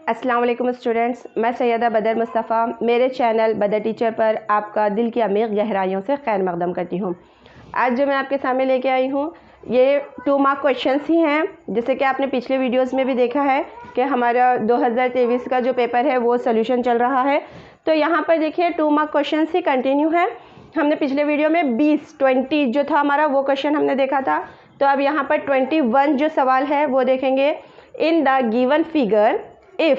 अस्सलाम वालेकुम स्टूडेंट्स, मैं सैयदा बदर मुस्तफ़ा मेरे चैनल बदर टीचर पर आपका दिल की अमीर गहराइयों से खैर मकदम करती हूँ। आज जो मैं आपके सामने लेके आई हूँ ये 2 मार्क क्वेश्चंस ही हैं। जैसे कि आपने पिछले वीडियोस में भी देखा है कि हमारा 2023 का जो पेपर है वो सोल्यूशन चल रहा है। तो यहाँ पर देखिए 2 मार्क क्वेश्चंस ही कंटिन्यू है। हमने पिछले वीडियो में 20 जो था हमारा वो क्वेश्चन हमने देखा था। तो अब यहाँ पर 21 जो सवाल है वो देखेंगे। In the given figure if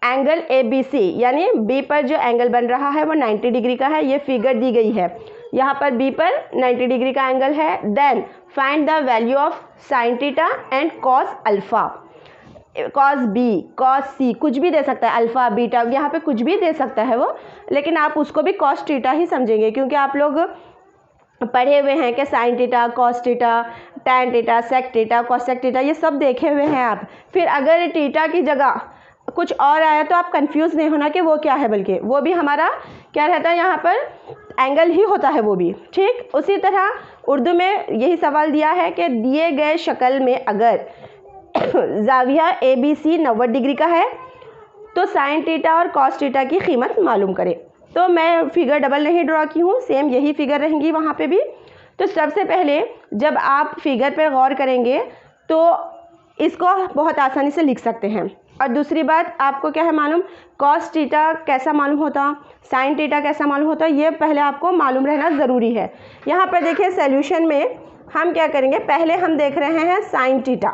angle ABC यानी B पर जो एंगल बन रहा है वो 90 डिग्री का है। ये फिगर दी गई है, यहाँ पर B पर 90 डिग्री का एंगल है। Then find the value of sine theta and cos alpha, cos B, cos C, कुछ भी दे सकता है, अल्फ़ा बीटा, यहाँ पे कुछ भी दे सकता है वो, लेकिन आप उसको भी कॉस थीटा ही समझेंगे क्योंकि आप लोग पढ़े हुए हैं कि sine theta, cos theta, tan theta, sec theta, cosec theta, ये सब देखे हुए हैं आप। फिर अगर थीटा की जगह कुछ और आया तो आप कंफ्यूज नहीं होना कि वो क्या है, बल्कि वो भी हमारा क्या रहता है, यहाँ पर एंगल ही होता है वो भी। ठीक उसी तरह उर्दू में यही सवाल दिया है कि दिए गए शक्ल में अगर ज़ाविया ABC 90 डिग्री का है तो साइन थीटा और कॉस थीटा की कीमत मालूम करें। तो मैं फिगर डबल नहीं ड्रॉ की हूँ, सेम यही फिगर रहेंगी वहाँ पे भी। तो सबसे पहले जब आप फिगर पर गौर करेंगे तो इसको बहुत आसानी से लिख सकते हैं। और दूसरी बात आपको क्या है मालूम, कॉस थीटा कैसा मालूम होता, साइन थीटा कैसा मालूम होता, ये पहले आपको मालूम रहना ज़रूरी है। यहाँ पर देखिए सॉल्यूशन में हम क्या करेंगे, पहले हम देख रहे हैं साइन थीटा।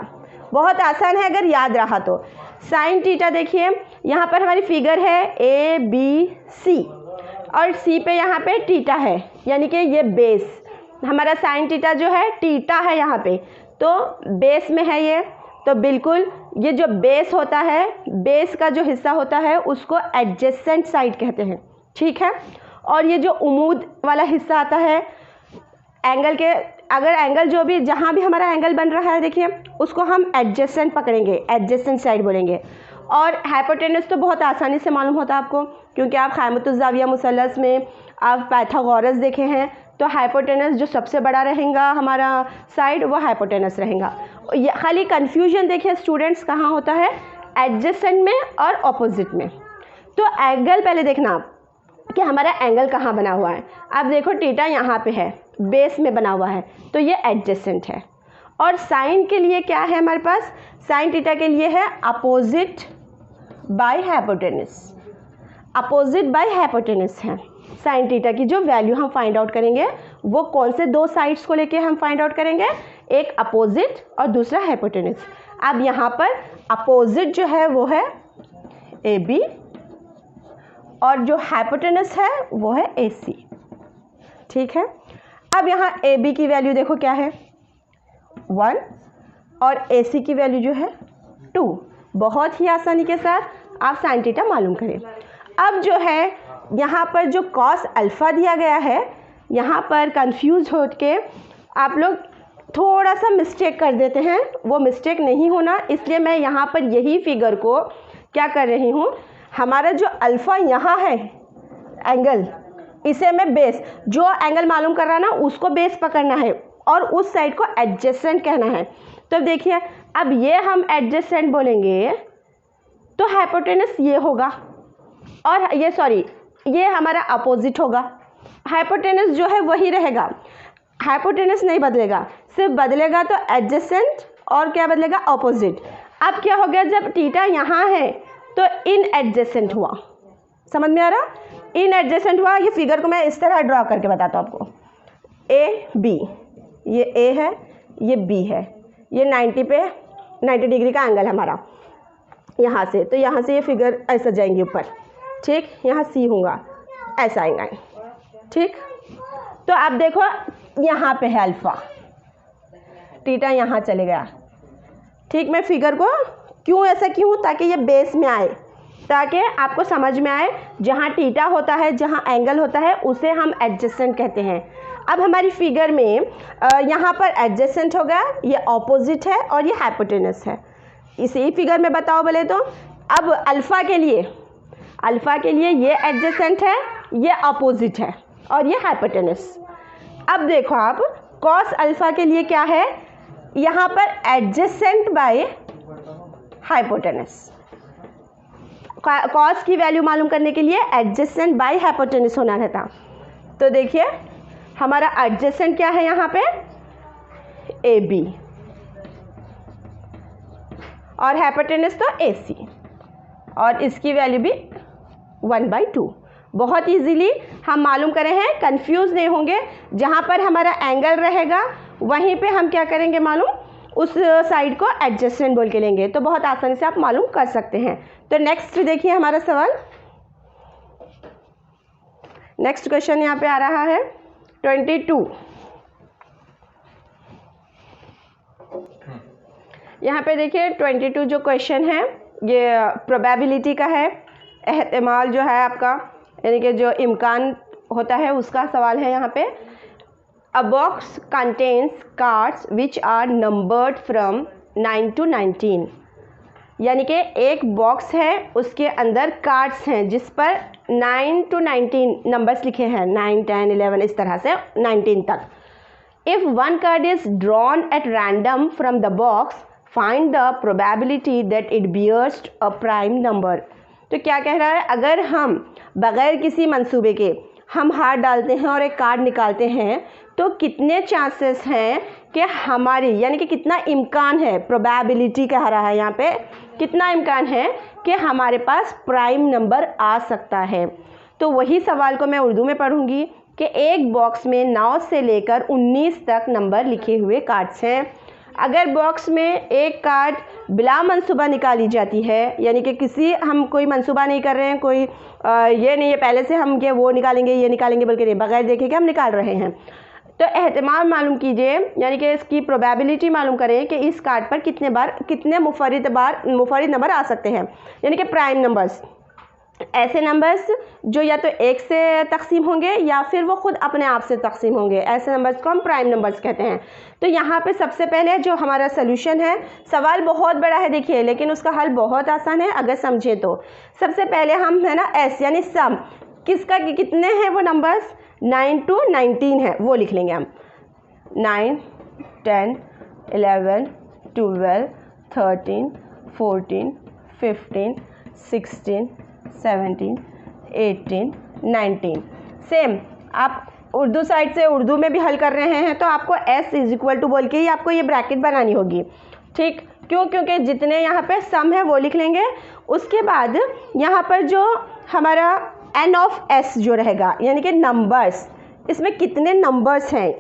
बहुत आसान है अगर याद रहा तो। साइन थीटा देखिए यहाँ पर हमारी फिगर है ABC और C पे यहाँ पे थीटा है, यानी कि ये बेस हमारा साइन थीटा जो है थीटा है यहाँ पे, तो बेस में है ये। तो बिल्कुल ये जो बेस होता है, बेस का जो हिस्सा होता है उसको एडजेसेंट साइड कहते हैं, ठीक है। और ये जो उमूद वाला हिस्सा आता है एंगल के, अगर एंगल जो भी जहाँ भी हमारा एंगल बन रहा है देखिए उसको हम एडजेसेंट पकड़ेंगे, एडजेसेंट साइड बोलेंगे। और हाइपोटेनस तो बहुत आसानी से मालूम होता है आपको, क्योंकि आप क़ाइमतुज़्ज़ाविया मुसल्लस में आप पाइथागोरस देखे हैं, तो हाइपोटेनस जो सबसे बड़ा रहेगा हमारा साइड वो हाइपोटेनस रहेगा। खाली कन्फ्यूजन देखिए स्टूडेंट्स कहाँ होता है, एडजेसेंट में और ऑपोजिट में। तो एंगल पहले देखना आप कि हमारा एंगल कहाँ बना हुआ है। आप देखो थीटा यहाँ पे है, बेस में बना हुआ है, तो ये एडजेसेंट है। और साइन के लिए क्या है हमारे पास, साइन थीटा के लिए है opposite by hypotenuse, opposite by hypotenuse है। साइन थीटा की जो वैल्यू हम फाइंड आउट करेंगे वो कौन से 2 साइड्स को लेके हम फाइंड आउट करेंगे, एक अपोजिट और दूसरा हाइपोटेनस। अब यहाँ पर अपोजिट जो है वो है AB और जो हाइपोटेनस है वो है AC, ठीक है। अब यहाँ AB की वैल्यू देखो क्या है 1 और AC की वैल्यू जो है 2। बहुत ही आसानी के साथ आप साइन थीटा मालूम करें। अब जो है यहाँ पर जो कॉस अल्फ़ा दिया गया है, यहाँ पर कंफ्यूज हो के आप लोग थोड़ा सा मिस्टेक कर देते हैं, वो मिस्टेक नहीं होना, इसलिए मैं यहाँ पर यही फिगर को क्या कर रही हूँ, हमारा जो अल्फ़ा यहाँ है एंगल, इसे मैं बेस, जो एंगल मालूम कर रहा ना उसको बेस पकड़ना है और उस साइड को एडजेसेंट कहना है। तो देखिए अब ये हम एडजेसेंट बोलेंगे तो हाइपोटेनस ये होगा और ये सॉरी ये हमारा अपोजिट होगा। हाइपोटेनस जो है वही रहेगा, हाइपोटेनस नहीं बदलेगा, सिर्फ बदलेगा तो एडजेसेंट और क्या बदलेगा, अपोजिट। अब क्या हो गया, जब थीटा यहाँ है तो इन एडजेसेंट हुआ, समझ में आ रहा, इन एडजेसेंट हुआ। ये फिगर को मैं इस तरह ड्रॉ करके बताता हूँ आपको। AB, ये A है, ये B है, ये 90 डिग्री का एंगल हमारा यहाँ से, तो यहाँ से ये फिगर ऐसा जाएंगी ऊपर, ठीक, यहाँ C होगा, ऐसा आएगा, ठीक। तो आप देखो यहाँ पे है अल्फ़ा, थीटा यहाँ चले गया, ठीक। मैं फिगर को क्यों ऐसा क्यों, ताकि ये बेस में आए, ताकि आपको समझ में आए जहाँ थीटा होता है, जहाँ एंगल होता है उसे हम एडजेसेंट कहते हैं। अब हमारी फिगर में यहाँ पर एडजेसेंट होगा, ये ऑपोजिट है और ये हाइपोटेनस है। इसी फिगर में बताओ बोले तो अब अल्फ़ा के लिए ये एडजेसेंट है, ये अपोजिट है और ये हाइपोटेनस। अब देखो आप कॉस अल्फ़ा के लिए क्या है, यहाँ पर एडजेसेंट बाय हाइपोटेनस, कॉस की वैल्यू मालूम करने के लिए एडजेसेंट बाय हाइपोटेन्यूज होना रहता। तो देखिए हमारा एडजेसेंट क्या है यहाँ पे, ए बी, और हाइपोटेन्यूज तो ए सी, और इसकी वैल्यू भी 1/2। बहुत इजीली हम मालूम करे हैं, कंफ्यूज नहीं होंगे। जहाँ पर हमारा एंगल रहेगा वहीं पे हम क्या करेंगे मालूम, उस साइड को एडजेसेंट बोल के लेंगे, तो बहुत आसानी से आप मालूम कर सकते हैं। तो नेक्स्ट देखिए हमारा सवाल, नेक्स्ट क्वेश्चन यहाँ पे आ रहा है 22। यहाँ पे देखिए 22 जो क्वेश्चन है ये प्रोबेबिलिटी का है, एहतिमाल जो है आपका, यानी कि जो इम्कान होता है उसका सवाल है यहाँ पे। A box contains cards which are numbered from 9 to 19, यानी कि एक बॉक्स है उसके अंदर कार्ड्स हैं जिस पर 9 to 19 नंबर्स लिखे हैं, 9, 10, 11 इस तरह से 19 तक। If one card is drawn at random from the box find the probability that it bears a prime number. तो क्या कह रहा है, अगर हम बग़ैर किसी मंसूबे के हम हाथ डालते हैं और एक कार्ड निकालते हैं तो कितने चांसेस हैं कि हमारी, यानी कि कितना इम्कान है, प्रोबेबिलिटी कह रहा है यहाँ पे, कितना इम्कान है कि हमारे पास प्राइम नंबर आ सकता है। तो वही सवाल को मैं उर्दू में पढ़ूँगी कि एक बॉक्स में 9 से लेकर 19 तक नंबर लिखे हुए कार्ड्स हैं। अगर बॉक्स में एक कार्ड बिला मंसूबा निकाली जाती है, यानी कि किसी हम कोई मंसूबा नहीं कर रहे हैं, कोई ये नहीं है पहले से हम कि वो निकालेंगे ये निकालेंगे, बल्कि नहीं, बगैर देखे कि हम निकाल रहे हैं, तो एहतिमाल मालूम कीजिए, यानी कि इसकी प्रोबेबिलिटी मालूम करें कि इस कार्ड पर कितने मुफर्रिद नंबर आ सकते हैं, यानी कि प्राइम नंबर्स। ऐसे नंबर्स जो या तो एक से तकसीम होंगे या फिर वो खुद अपने आप से तकसीम होंगे, ऐसे नंबर्स को हम प्राइम नंबर्स कहते हैं। तो यहाँ पे सबसे पहले जो हमारा सोल्यूशन है, सवाल बहुत बड़ा है देखिए, लेकिन उसका हल बहुत आसान है अगर समझें तो। सबसे पहले हम है ना एस यानी सम, किसका कितने हैं वो नंबर्स, 9 to 19 है, वो लिख लेंगे हम। 9, 10, 11, 12, 13, 14, 15, 16, 17, 18, 19। सेम आप उर्दू साइड से उर्दू में भी हल कर रहे हैं तो आपको s इज इक्वल टू बोल के ही आपको ये ब्रैकेट बनानी होगी, ठीक। क्यों, क्योंकि जितने यहाँ पे सम है वो लिख लेंगे। उसके बाद यहाँ पर जो हमारा n ऑफ s जो रहेगा, यानी कि नंबर्स, इसमें कितने नंबर्स हैं,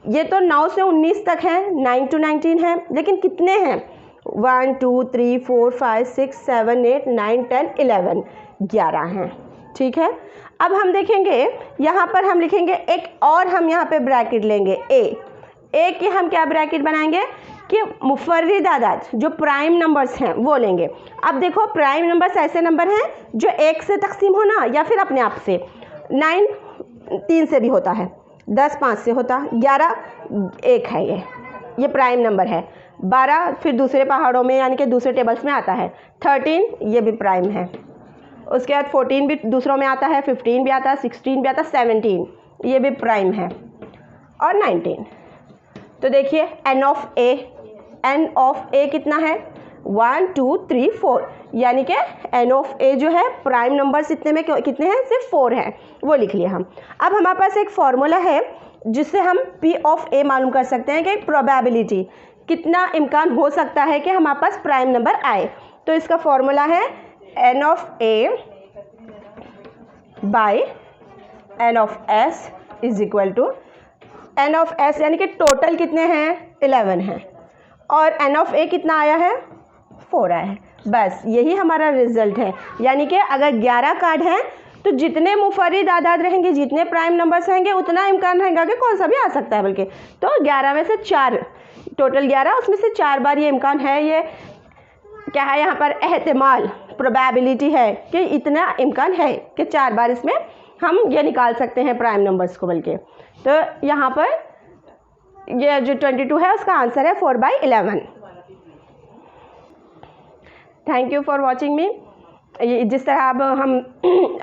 ये तो 9 से 19 तक हैं, 9 to 19 है, लेकिन कितने हैं, 1, 2, 3, 4, 5, 6, 7, 8, 9, 10, 11, 11 हैं, ठीक है। अब हम देखेंगे यहाँ पर हम लिखेंगे एक और, हम यहाँ पे ब्रैकेट लेंगे ए की हम क्या ब्रैकेट बनाएंगे कि मुफर्रिद आदाद जो प्राइम नंबर्स हैं वो लेंगे। अब देखो प्राइम नंबर्स ऐसे नंबर हैं जो 1 से तकसीम होना या फिर अपने आप से, 9 3 से भी होता है, 10 5 से होता, 11 1 है, ये प्राइम नंबर है। 12 फिर दूसरे पहाड़ों में यानी कि दूसरे टेबल्स में आता है, 13 ये भी प्राइम है। उसके बाद 14 भी दूसरों में आता है, 15 भी आता है, 16 भी आता है, 17 ये भी प्राइम है, और 19। तो देखिए n ऑफ ए कितना है, 1 2 3 4, यानी कि n ऑफ ए जो है प्राइम नंबर्स इतने में कितने हैं, सिर्फ 4 हैं, वो लिख लिया हम। अब हमारे पास एक फॉर्मूला है जिससे हम p ऑफ ए मालूम कर सकते हैं कि प्रोबेबिलिटी कितना इम्कान हो सकता है कि हमारे पास प्राइम नंबर आए। तो इसका फॉर्मूला है n of A by n of s is equal to n of s, यानी कि टोटल कितने हैं 11 हैं, और n ऑफ a कितना आया है 4 आया है। बस यही हमारा रिजल्ट है, यानी कि अगर 11 कार्ड हैं तो जितने मुफर्रिद आदाद रहेंगे, जितने प्राइम नंबर्स रहेंगे, उतना इम्कान रहेगा कि कौन सा भी आ सकता है, बल्कि तो 11 में से 4, टोटल 11 उसमें से 4 बार ये इम्कान है, ये क्या है यहाँ पर एहतिमाल, प्रोबेबिलिटी है कि इतना इम्कान है कि 4 बार इसमें हम ये निकाल सकते हैं प्राइम नंबर्स को। बल्कि तो यहाँ पर ये जो 22 है उसका आंसर है 4/11। थैंक यू फॉर वॉचिंग मी। जिस तरह अब हम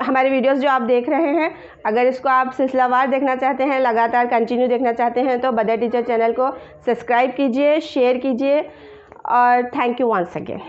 हमारे वीडियोस जो आप देख रहे हैं, अगर इसको आप सिलसिलावार देखना चाहते हैं, लगातार कंटिन्यू देखना चाहते हैं, तो बदर टीचर चैनल को सब्सक्राइब कीजिए, शेयर कीजिए, और थैंक यू वंस अगेन।